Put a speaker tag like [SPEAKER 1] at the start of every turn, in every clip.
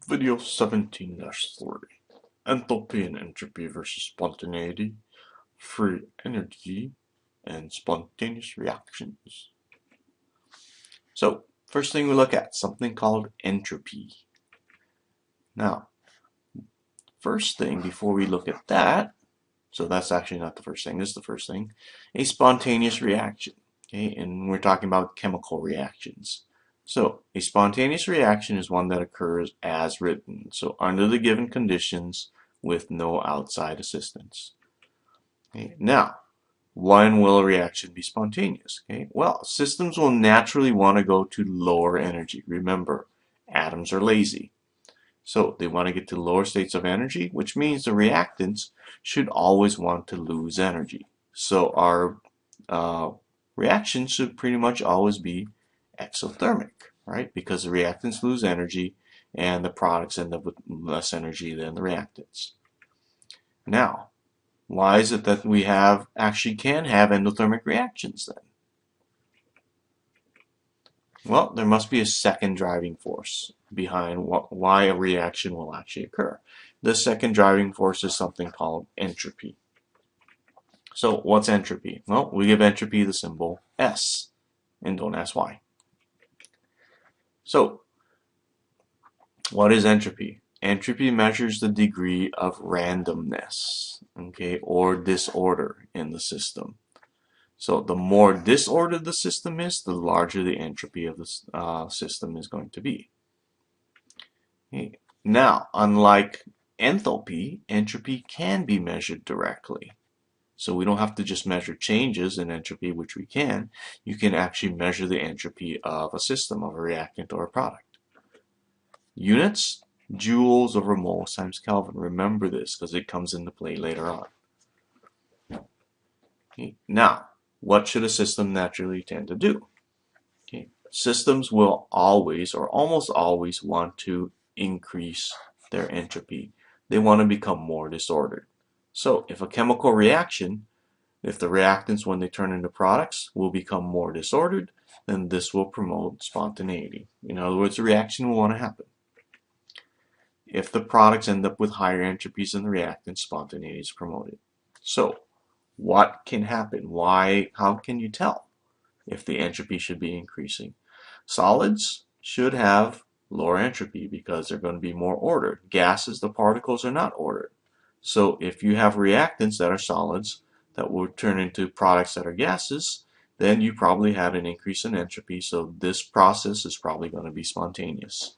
[SPEAKER 1] Video 17-3. Enthalpy and entropy versus spontaneity, free energy, and spontaneous reactions. So, first thing we look at, something called entropy. Now, first thing before we look at that, so that's actually not the first thing, this is the first thing, a spontaneous reaction. Okay, and we're talking about chemical reactions. So, a spontaneous reaction is one that occurs as written, so under the given conditions with no outside assistance. Okay, now, when will a reaction be spontaneous? Okay, well, systems will naturally want to go to lower energy. Remember, atoms are lazy. So they want to get to lower states of energy, which means the reactants should always want to lose energy. So our reaction should pretty much always be exothermic, right? Because the reactants lose energy and the products end up with less energy than the reactants. Now, why is it that we actually can have endothermic reactions then? Well, there must be a second driving force behind why a reaction will actually occur. The second driving force is something called entropy. So what's entropy? Well, we give entropy the symbol S, and don't ask why. So, what is entropy? Entropy measures the degree of randomness, okay, or disorder in the system. So the more disordered the system is, the larger the entropy of the system is going to be. Okay. Now, unlike enthalpy, entropy can be measured directly. So we don't have to just measure changes in entropy, which we can. You can actually measure the entropy of a system, of a reactant or a product. Units, joules over moles times Kelvin. Remember this because it comes into play later on. Okay. Now, what should a system naturally tend to do? Okay. Systems will always or almost always want to increase their entropy. They want to become more disordered. So if a chemical reaction, if the reactants when they turn into products will become more disordered, then this will promote spontaneity. In other words, the reaction will want to happen. If the products end up with higher entropies than the reactants, spontaneity is promoted. So what can happen? How can you tell if the entropy should be increasing? Solids should have lower entropy because they're going to be more ordered. Gases, the particles are not ordered. So if you have reactants that are solids that will turn into products that are gases, then you probably had an increase in entropy, so this process is probably going to be spontaneous.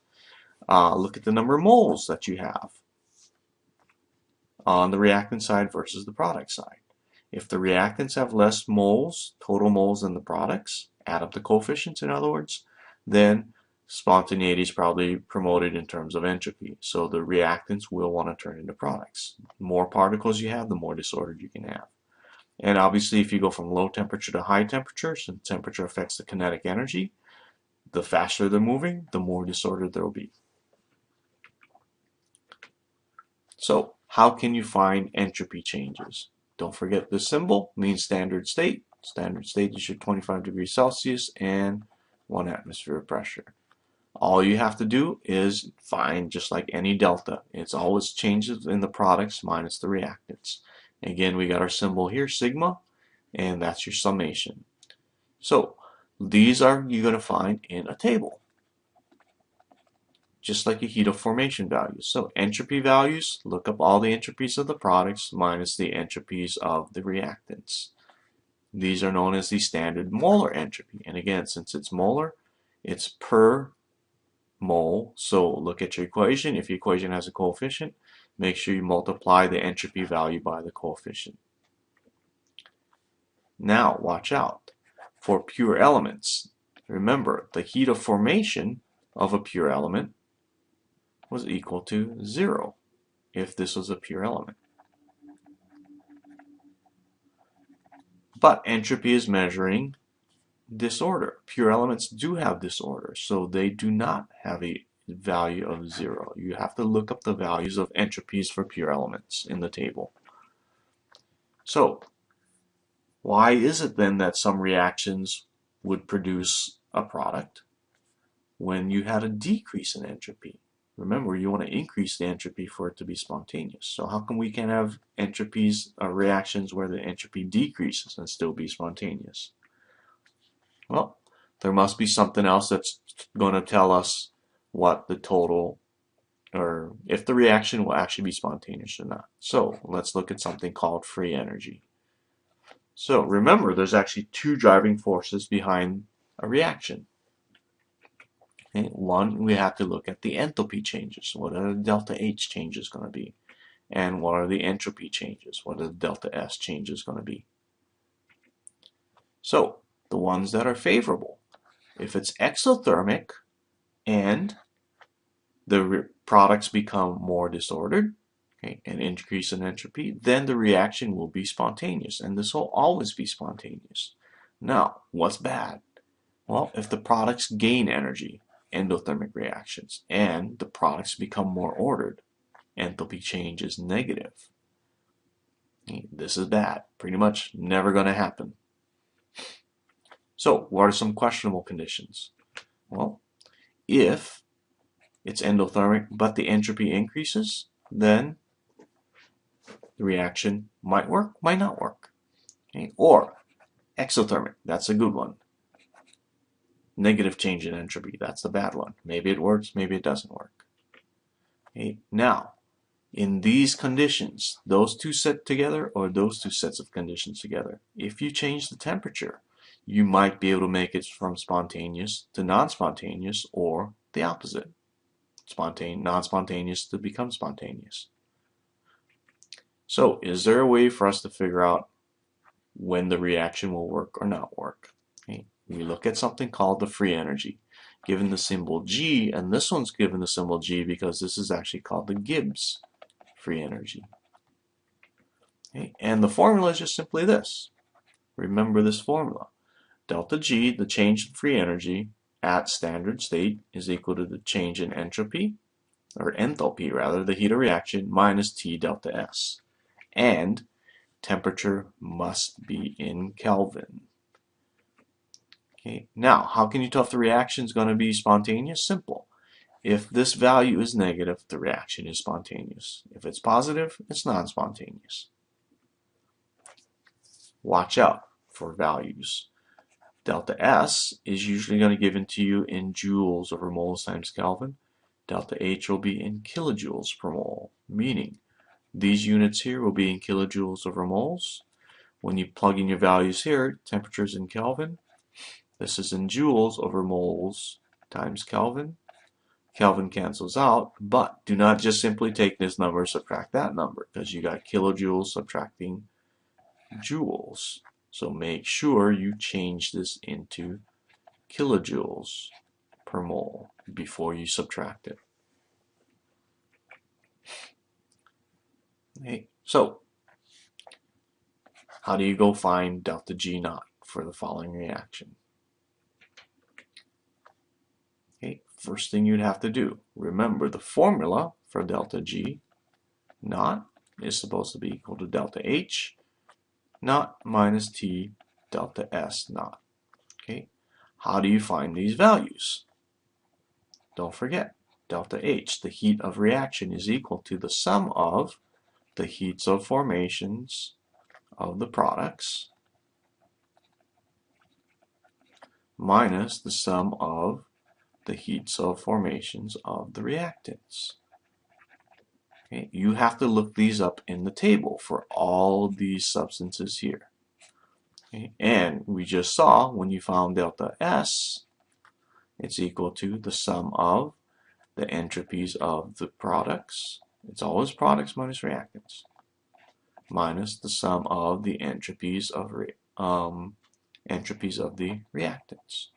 [SPEAKER 1] Look at the number of moles that you have on the reactant side versus the product side. If the reactants have less moles, total moles than the products, add up the coefficients in other words, then spontaneity is probably promoted in terms of entropy. So the reactants will want to turn into products. The more particles you have, the more disordered you can have. And obviously if you go from low temperature to high temperature, since temperature affects the kinetic energy, the faster they're moving, the more disordered there will be. So how can you find entropy changes? Don't forget this symbol means standard state. Standard state is your 25 degrees Celsius and 1 atmosphere of pressure. All you have to do is find, just like any delta, it's always changes in the products minus the reactants. Again, we got our symbol here, sigma, and that's your summation. So these are you're going to find in a table, just like a heat of formation values. So entropy values, look up all the entropies of the products minus the entropies of the reactants. These are known as the standard molar entropy. And again, since it's molar, it's per mole. So look at your equation. If your equation has a coefficient, make sure you multiply the entropy value by the coefficient. Now, watch out. For pure elements, remember the heat of formation of a pure element was equal to 0 if this was a pure element. But entropy is measuring disorder. Pure elements do have disorder, so they do not have a value of 0. You have to look up the values of entropies for pure elements in the table. So, why is it then that some reactions would produce a product when you had a decrease in entropy? Remember, you want to increase the entropy for it to be spontaneous. So how come we can have entropies, reactions where the entropy decreases and still be spontaneous? Well, there must be something else that's going to tell us what the total, or if the reaction will actually be spontaneous or not. So let's look at something called free energy. So remember, there's actually two driving forces behind a reaction. Okay, one, we have to look at the enthalpy changes. What are the delta H changes going to be? And what are the entropy changes? What are the delta S changes going to be? So the ones that are favorable, if it's exothermic and the products become more disordered, okay, and increase in entropy, then the reaction will be spontaneous, and this will always be spontaneous. Now, what's bad? Well, if the products gain energy, endothermic reactions, and the products become more ordered, enthalpy change is negative. This is bad. Pretty much never going to happen. So, what are some questionable conditions? Well, if it's endothermic but the entropy increases, then the reaction might work, might not work. Okay? Or exothermic, that's a good one. Negative change in entropy, that's the bad one. Maybe it works, maybe it doesn't work. Okay? Now, in these conditions, those two set together or those two sets of conditions together, if you change the temperature, you might be able to make it from spontaneous to non-spontaneous or the opposite. Non-spontaneous to become spontaneous. So, is there a way for us to figure out when the reaction will work or not work? Okay. We look at something called the free energy, given the symbol G, and this one's given the symbol G because this is actually called the Gibbs free energy. Okay. And the formula is just simply this. Remember this formula. Delta G, the change in free energy at standard state, is equal to the change in entropy, or enthalpy rather, the heat of reaction, minus T delta S. And temperature must be in Kelvin. Okay. Now, how can you tell if the reaction is going to be spontaneous? Simple. If this value is negative, the reaction is spontaneous. If it's positive, it's non-spontaneous. Watch out for values. Delta S is usually going to be given to you in joules over moles times Kelvin. Delta H will be in kilojoules per mole, meaning these units here will be in kilojoules over moles. When you plug in your values here, temperature is in Kelvin. This is in joules over moles times Kelvin. Kelvin cancels out, but do not just simply take this number and subtract that number, because you got kilojoules subtracting joules. So make sure you change this into kilojoules per mole before you subtract it. Okay, so how do you go find delta G naught for the following reaction? Okay, first thing you'd have to do, remember the formula for delta G naught is supposed to be equal to delta H naught minus T delta S naught. Okay, how do you find these values? Don't forget, delta H, the heat of reaction, is equal to the sum of the heats of formations of the products minus the sum of the heats of formations of the reactants. Okay, you have to look these up in the table for all these substances here. Okay, and we just saw when you found delta S, it's equal to the sum of the entropies of the products. It's always products minus reactants, minus the sum of the entropies of the reactants.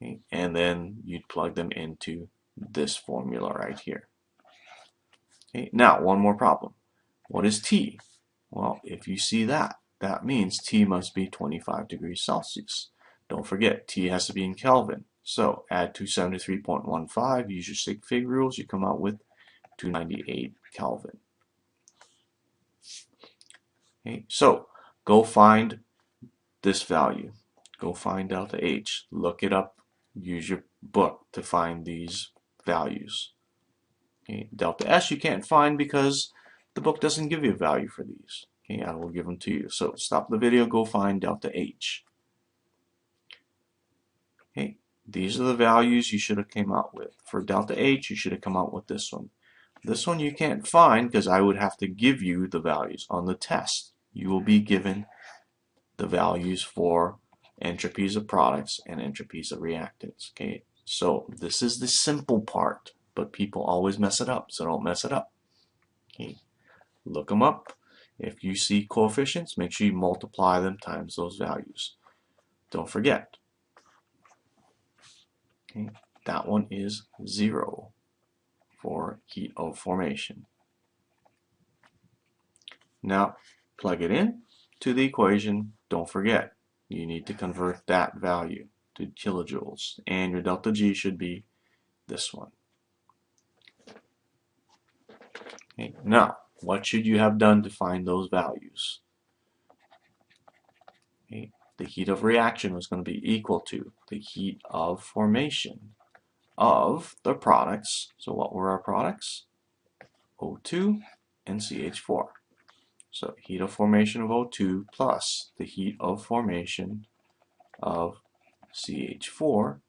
[SPEAKER 1] Okay, and then you'd plug them into this formula right here. Okay, now one more problem. What is T? Well, if you see that, that means T must be 25 degrees Celsius. Don't forget, T has to be in Kelvin. So add 273.15, use your sig fig rules, you come out with 298 Kelvin. Okay, so go find this value. Go find delta H. Look it up. Use your book to find these values. Okay, delta S you can't find because the book doesn't give you a value for these. Okay, I will give them to you. So stop the video, go find delta H. Okay, these are the values you should have came out with. For delta H, you should have come out with this one. This one you can't find because I would have to give you the values on the test. You will be given the values for entropies of products and entropies of reactants. Okay, so this is the simple part, but people always mess it up, so don't mess it up. Okay, look them up. If you see coefficients, make sure you multiply them times those values. Don't forget. Okay, that one is 0 for heat of formation. Now plug it in to the equation. Don't forget, you need to convert that value to kilojoules, and your delta G should be this one. Okay, now what should you have done to find those values? Okay, the heat of reaction was going to be equal to the heat of formation of the products. So what were our products? O2 and CH4. So heat of formation of O2 plus the heat of formation of CH4.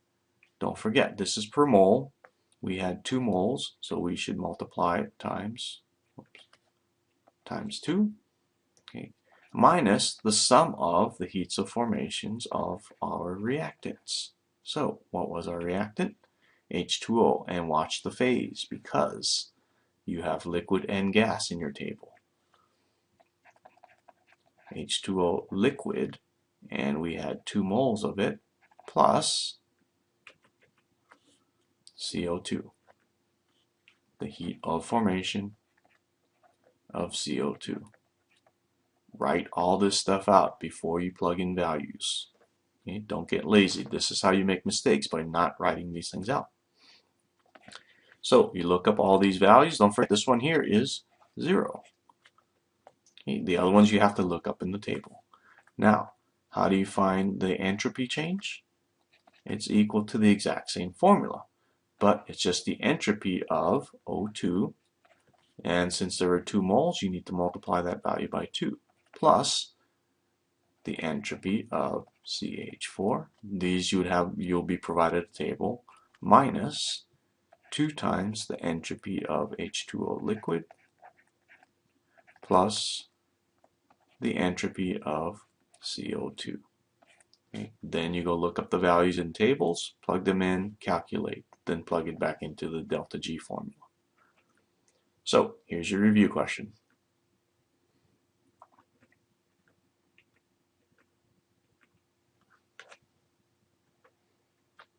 [SPEAKER 1] Don't forget, this is per mole. We had 2 moles, so we should multiply it times 2. Okay, minus the sum of the heats of formations of our reactants. So what was our reactant? H2O. And watch the phase because you have liquid and gas in your table. H2O liquid, and we had 2 moles of it, plus CO2, the heat of formation of CO2. Write all this stuff out before you plug in values. Okay? Don't get lazy. This is how you make mistakes, by not writing these things out. So you look up all these values. Don't forget this one here is 0. Okay? The other ones you have to look up in the table. Now, how do you find the entropy change? It's equal to the exact same formula, but it's just the entropy of O2, and since there are 2 moles, you need to multiply that value by 2, plus the entropy of CH4. These you'll be provided a table, minus 2 times the entropy of H2O liquid, plus the entropy of CO2. Okay. Then you go look up the values in tables, plug them in, calculate, then plug it back into the delta G formula. So here's your review question.